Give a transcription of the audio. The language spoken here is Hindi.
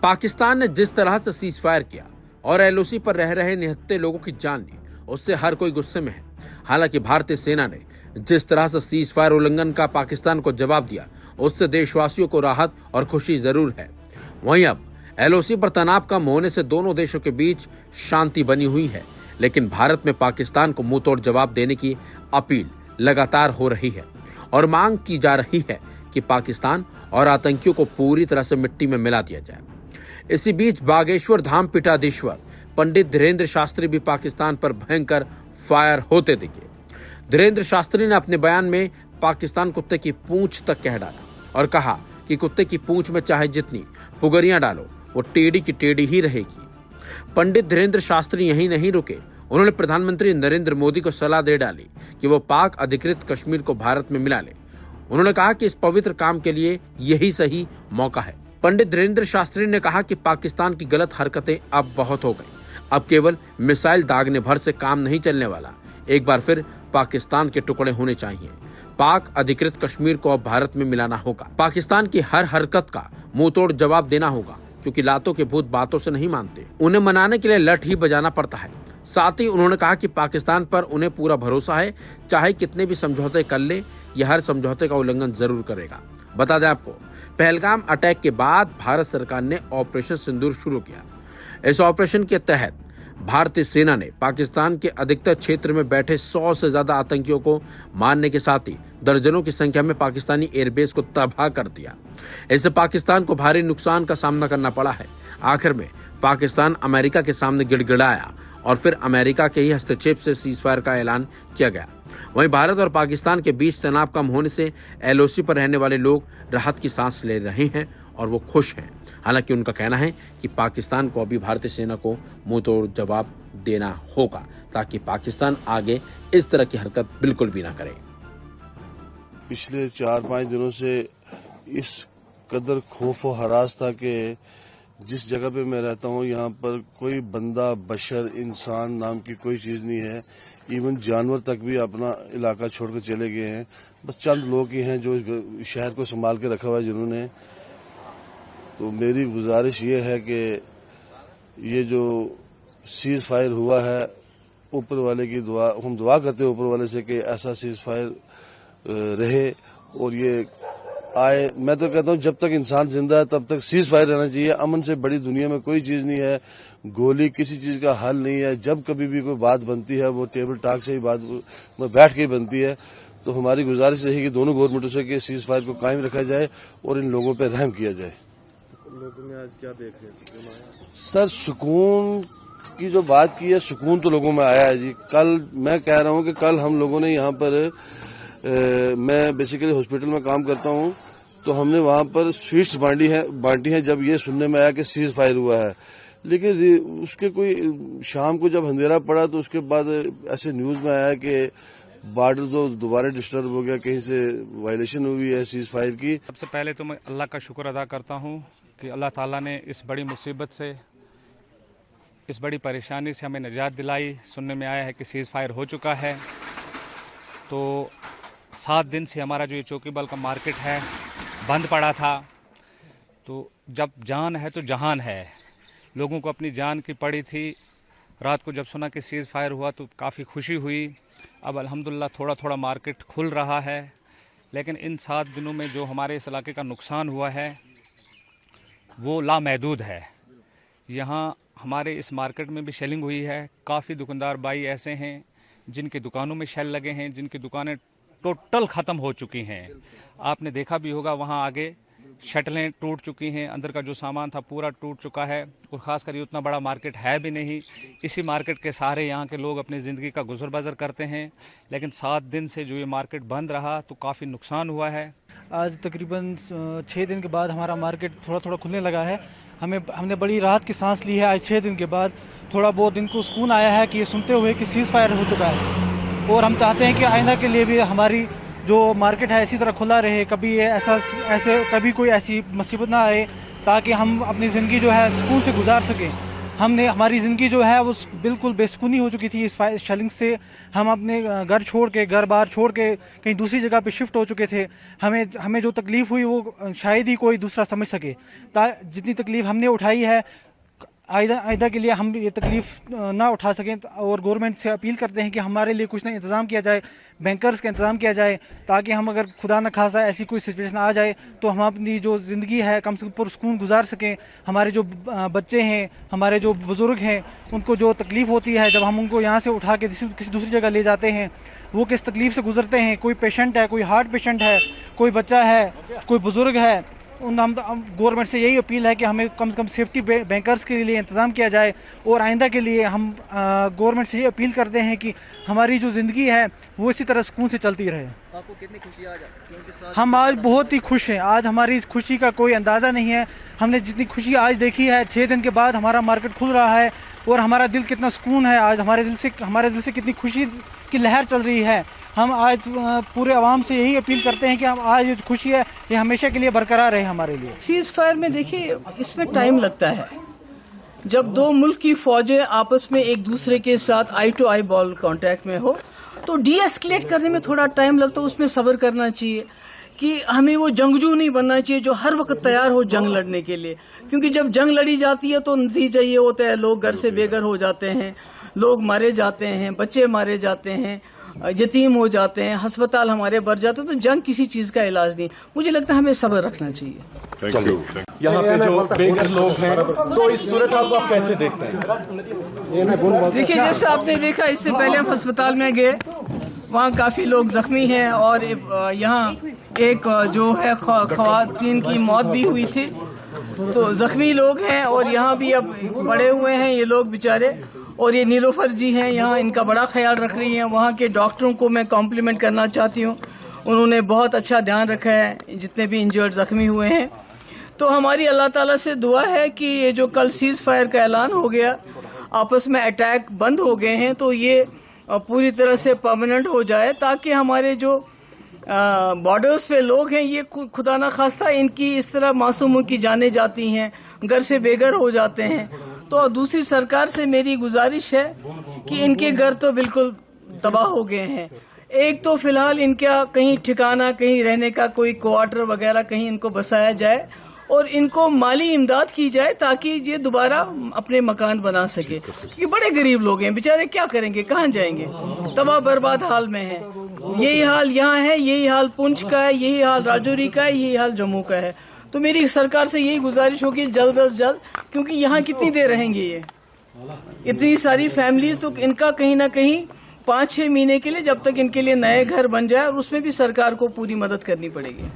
पाकिस्तान ने जिस तरह से सीज फायर किया और एलओसी पर रह रहे निहत्थे लोगों की जान ली, उससे हर कोई गुस्से में है। हालांकि भारतीय सेना ने जिस तरह से सीज फायर उल्लंघन का पाकिस्तान को जवाब दिया, उससे देशवासियों को राहत और खुशी जरूर है। वहीं अब एलओसी पर तनाव कम होने से दोनों देशों के बीच शांति बनी हुई है, लेकिन भारत में पाकिस्तान को मुंहतोड़ जवाब देने की अपील लगातार हो रही है और मांग की जा रही है कि पाकिस्तान और आतंकियों को पूरी तरह से मिट्टी में मिला दिया जाए। इसी बीच बागेश्वर धाम पीठाधीश्वर पंडित धीरेन्द्र शास्त्री भी पाकिस्तान पर भयंकर फायर होते दिखे। धीरेन्द्र शास्त्री ने अपने बयान में पाकिस्तान कुत्ते की पूंछ तक कह डाला और कहा कि कुत्ते की पूंछ में चाहे जितनी पुगरियां डालो, वो टेढ़ी की टेढ़ी ही रहेगी। पंडित धीरेन्द्र शास्त्री यहीं नहीं रुके, उन्होंने प्रधानमंत्री नरेंद्र मोदी को सलाह दे डाली कि वो पाक अधिकृत कश्मीर को भारत में मिला ले। उन्होंने कहा कि इस पवित्र काम के लिए यही सही मौका है। पंडित धीरेन्द्र शास्त्री ने कहा कि पाकिस्तान की गलत हरकतें अब बहुत हो गई। अब केवल मिसाइल दागने भर से काम नहीं चलने वाला, एक बार फिर पाकिस्तान के टुकड़े होने चाहिए। पाक अधिकृत कश्मीर को अब भारत में मिलाना होगा। पाकिस्तान की हर हरकत का मुंहतोड़ जवाब देना होगा, क्योंकि लातों के भूत बातों से नहीं मानते, उन्हें मनाने के लिए लठ ही बजाना पड़ता है। साथ ही उन्होंने कहा कि पाकिस्तान पर उन्हें पूरा भरोसा है, चाहे कितने भी समझौते कर ले, यह हर समझौते का उल्लंघन जरूर करेगा। बता दें आपको, पहलगाम अटैक के बाद भारत सरकार ने ऑपरेशन सिंदूर शुरू किया। इस ऑपरेशन के तहत भारतीय सेना ने पाकिस्तान के अधिकतर क्षेत्र में बैठे 100 से ज्यादा आतंकियों को मारने के साथ ही दर्जनों की संख्या में पाकिस्तानी एयरबेस को तबाह कर दिया। इससे पाकिस्तान को भारी नुकसान का सामना करना पड़ा है। आखिर में पाकिस्तान अमेरिका के सामने गिड़गिड़ाया और फिर अमेरिका के ही हस्तक्षेप से सीजफायर का ऐलान किया गया। वहीं भारत और पाकिस्तान के बीच तनाव कम होने से एलओसी पर रहने वाले लोग राहत की सांस ले रहे हैं और वो खुश हैं। हालांकि उनका कहना है कि पाकिस्तान को अभी भारतीय सेना को मुंहतोड़ जवाब देना होगा, ताकि पाकिस्तान आगे इस तरह की हरकत बिल्कुल भी ना करे। पिछले 4-5 दिनों से इस कदर खौफ और हरास था कि जिस जगह पे मैं रहता हूँ, यहाँ पर कोई बंदा, बशर, इंसान नाम की कोई चीज़ नहीं है। इवन जानवर तक भी अपना इलाका छोड़कर चले गए हैं। बस चंद लोग ही हैं जो शहर को संभाल के रखा हुआ है जिन्होंने। तो मेरी गुजारिश ये है कि ये जो सीज फायर हुआ है, ऊपर वाले की दुआ, हम दुआ करते हैं ऊपर वाले से कि ऐसा सीज फायर रहे और ये आए। मैं तो कहता हूँ जब तक इंसान जिंदा है तब तक सीज फायर रहना चाहिए। अमन से बड़ी दुनिया में कोई चीज नहीं है। गोली किसी चीज का हल नहीं है। जब कभी भी कोई बात बनती है वो टेबल टॉक से ही बात में बैठ के ही बनती है। तो हमारी गुजारिश रही कि दोनों गवर्नमेंटों से कि सीज फायर को कायम रखा जाए और इन लोगों पर रहम किया जाए। लोगों ने आज क्या देख लिया सर? सुकून की जो बात की है, सुकून तो लोगों में आया है जी। कल मैं कह रहा हूँ कि कल हम लोगों ने यहाँ पर मैं बेसिकली हॉस्पिटल में काम करता हूँ, तो हमने वहाँ पर स्वीट्स बांटी हैं जब ये सुनने में आया कि सीज फायर हुआ है। लेकिन उसके कोई शाम को जब अंधेरा पड़ा तो उसके बाद ऐसे न्यूज में आया कि बॉर्डर जो दोबारा डिस्टर्ब हो गया, कहीं से वायलेशन हुई है सीज फायर की। सबसे पहले तो मैं अल्लाह का शुक्र अदा करता हूँ कि अल्लाह ताला ने इस बड़ी मुसीबत से, इस बड़ी परेशानी से हमें निजात दिलाई। सुनने में आया है कि सीज फायर हो चुका है। तो 7 दिन से हमारा जो ये चौकी बल का मार्केट है बंद पड़ा था। तो जब जान है तो जहान है, लोगों को अपनी जान की पड़ी थी। रात को जब सुना कि सीज फायर हुआ तो काफ़ी खुशी हुई। अब अल्हम्दुलिल्लाह थोड़ा थोड़ा मार्केट खुल रहा है। लेकिन इन 7 दिनों में जो हमारे इस इलाके का नुकसान हुआ है वो लामहदूद है। यहाँ हमारे इस मार्केट में भी शेलिंग हुई है। काफ़ी दुकानदार भाई ऐसे हैं जिनकी दुकानों में शेल लगे हैं, जिनकी दुकानें टोटल ख़त्म हो चुकी हैं। आपने देखा भी होगा, वहाँ आगे शटलें टूट चुकी हैं, अंदर का जो सामान था पूरा टूट चुका है। और ख़ासकर ये उतना बड़ा मार्केट है भी नहीं। इसी मार्केट के सहारे यहाँ के लोग अपनी ज़िंदगी का गुजर बसर करते हैं। लेकिन 7 दिन से जो ये मार्केट बंद रहा तो काफ़ी नुकसान हुआ है। आज तकरीबन 6 दिन के बाद हमारा मार्केट थोड़ा थोड़ा खुलने लगा है। हमने बड़ी राहत की सांस ली है। आज 6 दिन के बाद थोड़ा बहुत दिन को सुकून आया है कि ये सुनते हुए कि सीज फायर हो चुका है। और हम चाहते हैं कि आइंदा के लिए भी हमारी जो मार्केट है इसी तरह खुला रहे। कभी कभी कोई ऐसी मुसीबत ना आए, ताकि हम अपनी ज़िंदगी जो है सुकून से गुजार सकें। हमारी ज़िंदगी जो है वो बिल्कुल बेसुकूनी हो चुकी थी इस शेलिंग से। हम अपने घर छोड़ के, घर बार छोड़ के कहीं दूसरी जगह पे शिफ्ट हो चुके थे। हमें जो तकलीफ़ हुई वो शायद ही कोई दूसरा समझ सके। जितनी तकलीफ़ हमने उठाई है, आइंदा के लिए हम ये तकलीफ़ ना उठा सकें, और गवर्नमेंट से अपील करते हैं कि हमारे लिए कुछ ना इंतज़ाम किया जाए, बैंकर्स का इंतज़ाम किया जाए, ताकि हम अगर खुदा न खासा ऐसी कोई सिचुएशन आ जाए तो हम अपनी जो ज़िंदगी है कम से कम पुरसुकून गुजार सकें। हमारे जो बच्चे हैं, हमारे जो बुज़ुर्ग हैं, उनको जो तकलीफ़ होती है जब हम उनको यहाँ से उठा के किसी दूसरी जगह ले जाते हैं, वो किस तकलीफ़ से गुजरते हैं। कोई पेशेंट है, कोई हार्ट पेशेंट है, कोई बच्चा है, कोई बुज़ुर्ग है। हम गवर्नमेंट से यही अपील है कि हमें कम से कम सेफ्टी बैंकर्स के लिए इंतज़ाम किया जाए। और आइंदा के लिए हम गवर्नमेंट से ये अपील करते हैं कि हमारी जो ज़िंदगी है वो इसी तरह सुकून से चलती रहे। आपको कितनी खुशी आज? हम आज बहुत ही खुश हैं। आज हमारी इस खुशी का कोई अंदाज़ा नहीं है। हमने जितनी खुशी आज देखी है, 6 दिन के बाद हमारा मार्केट खुल रहा है और हमारा दिल कितना सुकून है। आज हमारे दिल से कितनी खुशी की लहर चल रही है। हम आज पूरे आवाम से यही अपील करते हैं कि हम आज जो खुशी है ये हमेशा के लिए बरकरार रहे हमारे लिए। सीज फायर में देखिए, इसमें टाइम लगता है। जब दो मुल्क की फौजें आपस में एक दूसरे के साथ आई टू आई बॉल कांटेक्ट में हो तो डी एस्केलेट करने में थोड़ा टाइम लगता है। उसमें सब्र करना चाहिए कि हमें वो जंगजू नहीं बनना चाहिए जो हर वक्त तैयार हो जंग लड़ने के लिए, क्योंकि जब जंग लड़ी जाती है तो नतीजा ये होता है लोग घर से बेघर हो जाते हैं, लोग मारे जाते हैं, बच्चे मारे जाते हैं, यतीम हो जाते हैं, अस्पताल हमारे भर जाते हैं। तो जंग किसी चीज का इलाज नहीं। मुझे लगता है हमें सब्र रखना चाहिए। यहाँ पे जो बेघर लोग हैं, तो इस सूरत हाल को आप कैसे देखते हैं? देखिए, जैसे आपने देखा, इससे पहले हम अस्पताल में गए, वहाँ काफी लोग जख्मी हैं और यहाँ एक जो है खवातीन की मौत भी हुई थी। तो जख्मी लोग हैं और यहाँ भी अब पड़े हुए हैं ये लोग बेचारे। और ये नीलोफर जी हैं, यहाँ इनका बड़ा ख्याल रख रही हैं। वहाँ के डॉक्टरों को मैं कॉम्प्लीमेंट करना चाहती हूँ, उन्होंने बहुत अच्छा ध्यान रखा है जितने भी इंजर्ड जख्मी हुए हैं। तो हमारी अल्लाह ताला से दुआ है कि ये जो कल सीज फायर का ऐलान हो गया, आपस में अटैक बंद हो गए हैं, तो ये पूरी तरह से परमानेंट हो जाए, ताकि हमारे जो बॉर्डर्स पे लोग हैं, ये खुदा ना खास्ता इनकी इस तरह मासूमों की जानें जाती हैं, घर से बेघर हो जाते हैं। तो दूसरी सरकार से मेरी गुजारिश है कि इनके घर तो बिल्कुल तबाह हो गए हैं। एक तो फिलहाल इनका कहीं ठिकाना, कहीं रहने का कोई क्वार्टर वगैरह कहीं इनको बसाया जाए और इनको माली इमदाद की जाए ताकि ये दोबारा अपने मकान बना सके, क्योंकि बड़े गरीब लोग हैं बेचारे, क्या करेंगे, कहाँ जाएंगे, तबाह बर्बाद हाल में है। यही हाल यहाँ है, यही हाल पुंछ का है, यही हाल राजौरी का है, यही हाल जम्मू का है। तो मेरी सरकार से यही गुजारिश होगी जल्द अज जल्द, क्योंकि यहाँ कितनी देर रहेंगे ये इतनी सारी फैमिलीज, तो इनका कहीं ना कहीं 5-6 महीने के लिए जब तक इनके लिए नए घर बन जाए, और उसमें भी सरकार को पूरी मदद करनी पड़ेगी।